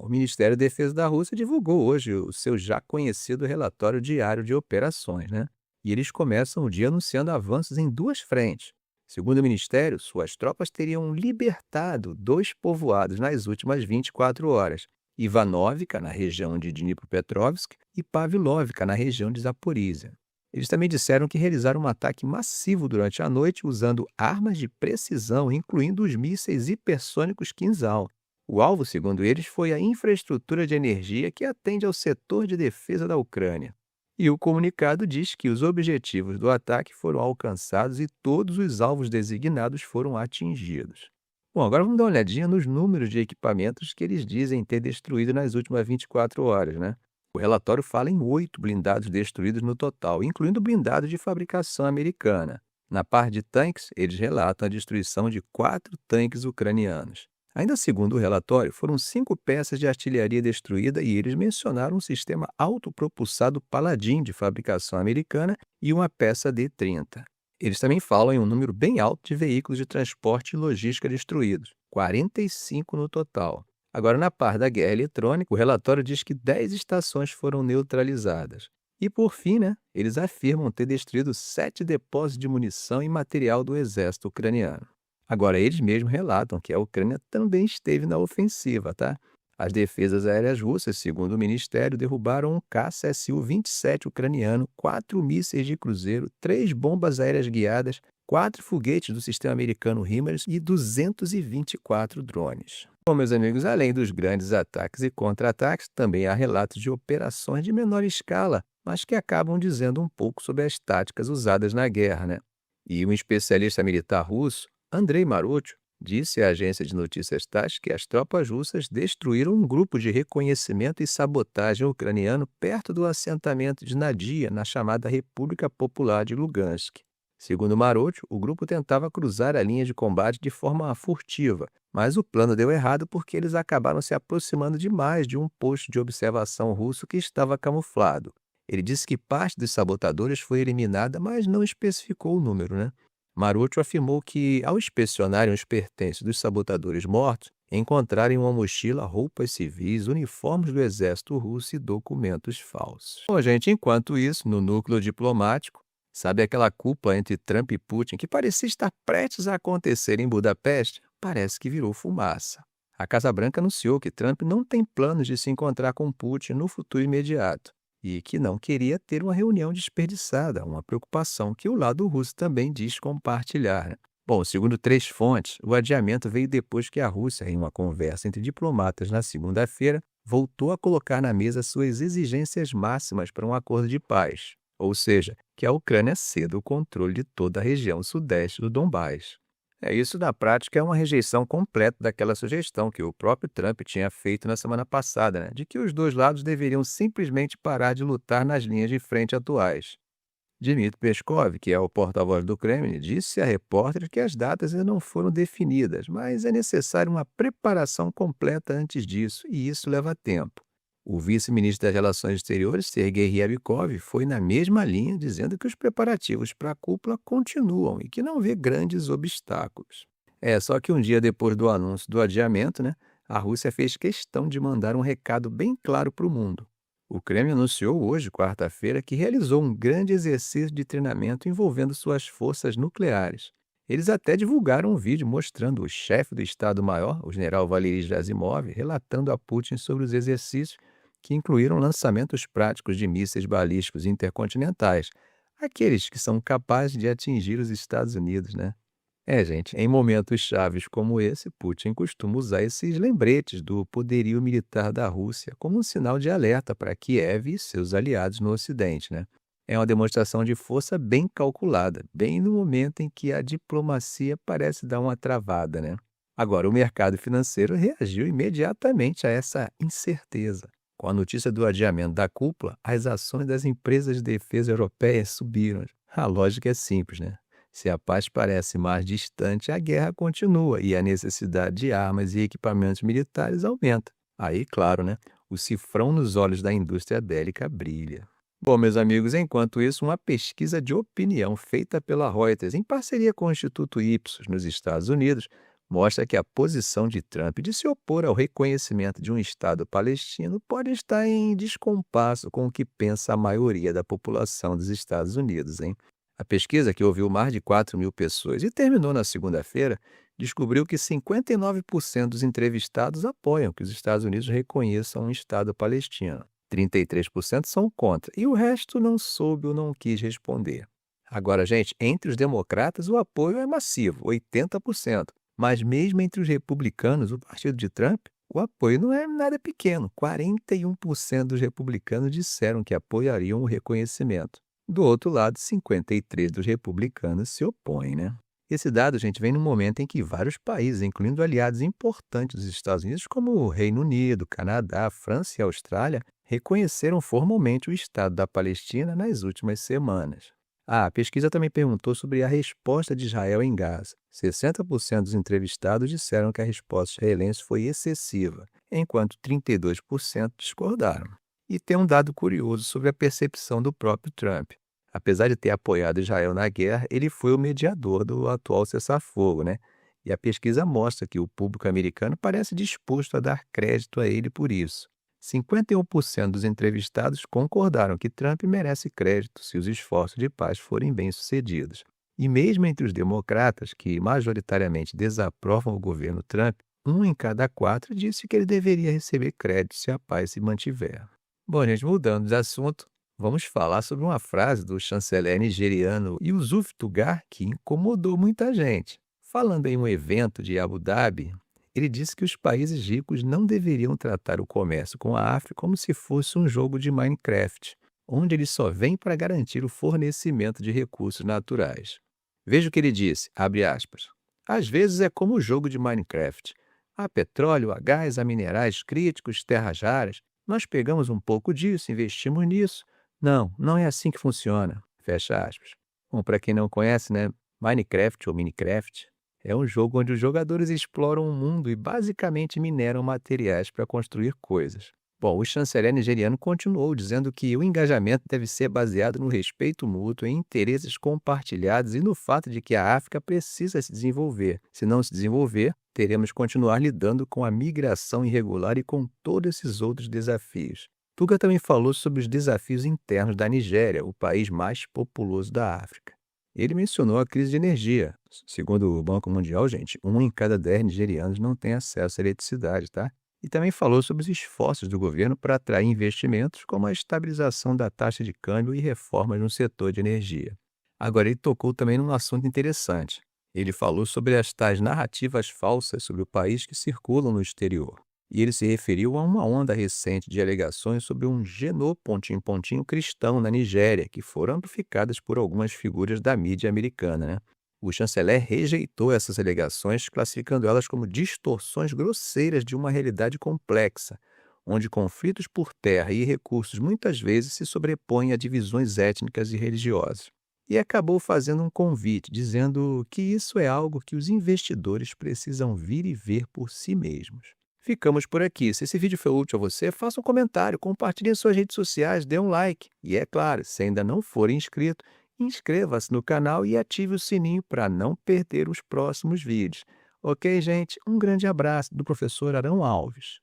O Ministério da Defesa da Rússia divulgou hoje o seu já conhecido relatório diário de operações, né? E eles começam o dia anunciando avanços em duas frentes. Segundo o Ministério, suas tropas teriam libertado dois povoados nas últimas 24 horas: Ivanovka, na região de Dnipropetrovsk, e Pavlovka, na região de Zaporizhia. Eles também disseram que realizaram um ataque massivo durante a noite usando armas de precisão, incluindo os mísseis hipersônicos Kinzhal. O alvo, segundo eles, foi a infraestrutura de energia que atende ao setor de defesa da Ucrânia. E o comunicado diz que os objetivos do ataque foram alcançados e todos os alvos designados foram atingidos. Bom, agora vamos dar uma olhadinha nos números de equipamentos que eles dizem ter destruído nas últimas 24 horas, né? O relatório fala em 8 blindados destruídos no total, incluindo blindados de fabricação americana. Na parte de tanques, eles relatam a destruição de 4 tanques ucranianos. Ainda segundo o relatório, foram 5 peças de artilharia destruída e eles mencionaram um sistema autopropulsado Paladin de fabricação americana e uma peça D-30. Eles também falam em um número bem alto de veículos de transporte e logística destruídos, 45 no total. Agora, na parte da guerra eletrônica, o relatório diz que 10 estações foram neutralizadas. E, por fim, eles afirmam ter destruído 7 depósitos de munição e material do exército ucraniano. Agora, eles mesmos relatam que a Ucrânia também esteve na ofensiva, tá? As defesas aéreas russas, segundo o ministério, derrubaram um caça Su-27 ucraniano, 4 mísseis de cruzeiro, 3 bombas aéreas guiadas, 4 foguetes do sistema americano HIMARS e 224 drones. Bom, meus amigos, além dos grandes ataques e contra-ataques, também há relatos de operações de menor escala, mas que acabam dizendo um pouco sobre as táticas usadas na guerra, né? E um especialista militar russo, Andrei Marutio, disse à agência de notícias TASS que as tropas russas destruíram um grupo de reconhecimento e sabotagem ucraniano perto do assentamento de Nadia, na chamada República Popular de Lugansk. Segundo Marutio, o grupo tentava cruzar a linha de combate de forma furtiva, mas o plano deu errado porque eles acabaram se aproximando demais de um posto de observação russo que estava camuflado. Ele disse que parte dos sabotadores foi eliminada, mas não especificou o número, né? Marutio afirmou que, ao inspecionarem os pertences dos sabotadores mortos, encontraram em uma mochila roupas civis, uniformes do exército russo e documentos falsos. Bom, gente, enquanto isso, no núcleo diplomático, sabe aquela cúpula entre Trump e Putin que parecia estar prestes a acontecer em Budapeste? Parece que virou fumaça. A Casa Branca anunciou que Trump não tem planos de se encontrar com Putin no futuro imediato e que não queria ter uma reunião desperdiçada, uma preocupação que o lado russo também diz compartilhar, né? Bom, segundo 3 fontes, o adiamento veio depois que a Rússia, em uma conversa entre diplomatas na segunda-feira, voltou a colocar na mesa suas exigências máximas para um acordo de paz, ou seja, que a Ucrânia ceda o controle de toda a região sudeste do Donbás. Isso, na prática, é uma rejeição completa daquela sugestão que o próprio Trump tinha feito na semana passada, né, de que os dois lados deveriam simplesmente parar de lutar nas linhas de frente atuais. Dmitry Peskov, que é o porta-voz do Kremlin, disse a repórteres que as datas ainda não foram definidas, mas é necessária uma preparação completa antes disso, e isso leva tempo. O vice-ministro das Relações Exteriores, Sergei Ryabkov, foi na mesma linha, dizendo que os preparativos para a cúpula continuam e que não vê grandes obstáculos. Só que um dia depois do anúncio do adiamento, a Rússia fez questão de mandar um recado bem claro para o mundo. O Kremlin anunciou hoje, quarta-feira, que realizou um grande exercício de treinamento envolvendo suas forças nucleares. Eles até divulgaram um vídeo mostrando o chefe do Estado-Maior, o general Valery Gerasimov, relatando a Putin sobre os exercícios que incluíram lançamentos práticos de mísseis balísticos intercontinentais, aqueles que são capazes de atingir os Estados Unidos, né? Gente, em momentos chaves como esse, Putin costuma usar esses lembretes do poderio militar da Rússia como um sinal de alerta para Kiev e seus aliados no Ocidente, né? É uma demonstração de força bem calculada, bem no momento em que a diplomacia parece dar uma travada, né? Agora, o mercado financeiro reagiu imediatamente a essa incerteza. Com a notícia do adiamento da cúpula, as ações das empresas de defesa europeias subiram. A lógica é simples, né? Se a paz parece mais distante, a guerra continua e a necessidade de armas e equipamentos militares aumenta. Aí, claro, o cifrão nos olhos da indústria bélica brilha. Bom, meus amigos, enquanto isso, uma pesquisa de opinião feita pela Reuters, em parceria com o Instituto Ipsos, nos Estados Unidos, mostra que a posição de Trump de se opor ao reconhecimento de um Estado palestino pode estar em descompasso com o que pensa a maioria da população dos Estados Unidos, hein? A pesquisa, que ouviu mais de 4.000 pessoas e terminou na segunda-feira, descobriu que 59% dos entrevistados apoiam que os Estados Unidos reconheçam um Estado palestino. 33% são contra e o resto não soube ou não quis responder. Agora, gente, entre os democratas o apoio é massivo, 80%. Mas mesmo entre os republicanos, o partido de Trump, o apoio não é nada pequeno. 41% dos republicanos disseram que apoiariam o reconhecimento. Do outro lado, 53% dos republicanos se opõem, né? Esse dado, gente, vem num momento em que vários países, incluindo aliados importantes dos Estados Unidos, como o Reino Unido, Canadá, França e Austrália, reconheceram formalmente o Estado da Palestina nas últimas semanas. A pesquisa também perguntou sobre a resposta de Israel em Gaza. 60% dos entrevistados disseram que a resposta israelense foi excessiva, enquanto 32% discordaram. E tem um dado curioso sobre a percepção do próprio Trump. Apesar de ter apoiado Israel na guerra, ele foi o mediador do atual cessar-fogo, né? E a pesquisa mostra que o público americano parece disposto a dar crédito a ele por isso. 51% dos entrevistados concordaram que Trump merece crédito se os esforços de paz forem bem-sucedidos. E mesmo entre os democratas, que majoritariamente desaprovam o governo Trump, 1 em cada 4 disse que ele deveria receber crédito se a paz se mantiver. Bom, gente, mudando de assunto, vamos falar sobre uma frase do chanceler nigeriano Yusuf Tugar que incomodou muita gente. Falando em um evento de Abu Dhabi, ele disse que os países ricos não deveriam tratar o comércio com a África como se fosse um jogo de Minecraft, onde eles só vêm para garantir o fornecimento de recursos naturais. Veja o que ele disse, abre aspas. Às vezes é como o jogo de Minecraft. Há petróleo, há gás, há minerais críticos, terras raras. Nós pegamos um pouco disso, investimos nisso. Não, não é assim que funciona. Fecha aspas. Bom, para quem não conhece, né? Minecraft ou Minecraft é um jogo onde os jogadores exploram o mundo e basicamente mineram materiais para construir coisas. Bom, o chanceler nigeriano continuou dizendo que o engajamento deve ser baseado no respeito mútuo, em interesses compartilhados e no fato de que a África precisa se desenvolver. Se não se desenvolver, teremos que continuar lidando com a migração irregular e com todos esses outros desafios. Tuga também falou sobre os desafios internos da Nigéria, o país mais populoso da África. Ele mencionou a crise de energia. Segundo o Banco Mundial, gente, 1 em cada 10 nigerianos não tem acesso à eletricidade, tá? E também falou sobre os esforços do governo para atrair investimentos, como a estabilização da taxa de câmbio e reformas no setor de energia. Agora, ele tocou também num assunto interessante. Ele falou sobre as tais narrativas falsas sobre o país que circulam no exterior. E ele se referiu a uma onda recente de alegações sobre um pontinho cristão na Nigéria, que foram amplificadas por algumas figuras da mídia americana, né? O chanceler rejeitou essas alegações, classificando elas como distorções grosseiras de uma realidade complexa, onde conflitos por terra e recursos muitas vezes se sobrepõem a divisões étnicas e religiosas. E acabou fazendo um convite, dizendo que isso é algo que os investidores precisam vir e ver por si mesmos. Ficamos por aqui. Se esse vídeo foi útil a você, faça um comentário, compartilhe em suas redes sociais, dê um like. E é claro, se ainda não for inscrito, inscreva-se no canal e ative o sininho para não perder os próximos vídeos. Ok, gente? Um grande abraço do professor Arão Alves.